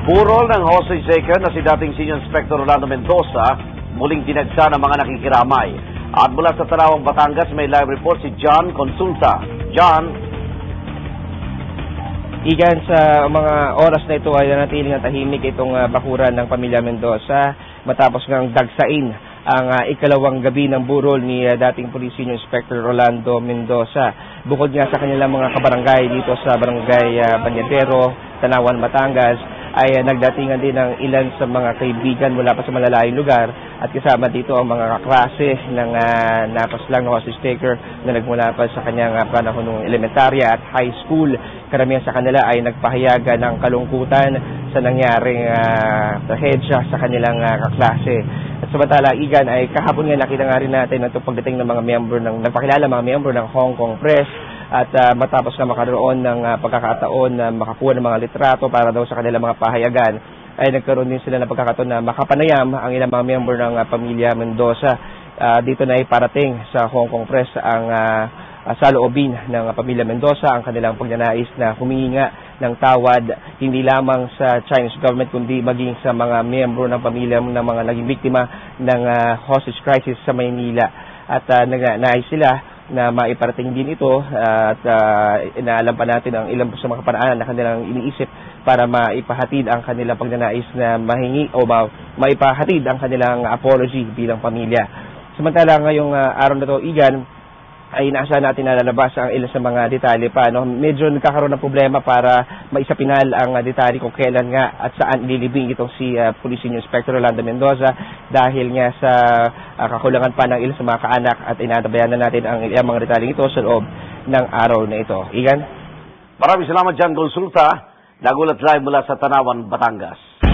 Burol ng hostage taker na si dating Senior Inspector Rolando Mendoza muling dinagsa ng mga nakikiramay. At mula sa Tanawang, Batangas, may live report si John Consulta. John? Igan, sa mga oras na ito ay nanatiling ang tahimik itong bakuran ng pamilya Mendoza matapos ngang dagsain ang ikalawang gabi ng burol ni dating Police Senior Inspector Rolando Mendoza. Bukod nga sa kanilang mga kabarangay dito sa barangay Banyadero, Tanawan, Batangas, ay nagdatingan din ng ilan sa mga kaibigan mula pa sa malalayong lugar at kasama dito ang mga kaklase ng napaslang na hostage taker na nagmula pa sa kanyang panahon ng elementarya at high school. Karamihan sa kanila ay nagpahayaga ng kalungkutan sa nangyaring trahedya sa kanilang kaklase. At samantala, Igan, ay kahapon nga nakita nga rin natin ang pagdating ng mga miyembro nagpakilala mga miyembro ng Hong Kong Press. At matapos na makaroon ng pagkakataon na makakuha ng mga litrato para daw sa kanilang mga pahayagan, ay nagkaroon din sila ng pagkakataon na makapanayam ang ilang mga miyembro ng pamilya Mendoza. Dito na ay parating sa Hong Kong Press ang saloobin ng pamilya Mendoza, ang kanilang pagnanais na humingi nga ng tawad hindi lamang sa Chinese government kundi maging sa mga miyembro ng pamilya ng mga naging biktima ng hostage crisis sa Maynila. At nais sila na maiparating din ito at inaalam pa natin ang ilang sa mga paraan na kanilang iniisip para maipahatid ang kanilang pagnanais na mahingi o maipahatid ang kanilang apology bilang pamilya. Samantala ngayong araw na ito, Igan, ay inaasahan natin na lalabas ang ilan sa mga detalye pa. No? Medyo nagkakaroon ng problema para maisapinal ang detalye kung kailan nga at saan ililibing itong si Police Senior Inspector Rolando Mendoza dahil nga sa kakulangan pa ng ilan sa mga kaanak at inatabayan na natin ang ilang mga detalye ito sa loob ng araw na ito. Igan? Maraming salamat, John Consulta. Nagulat live mula sa Tanawan, Batangas.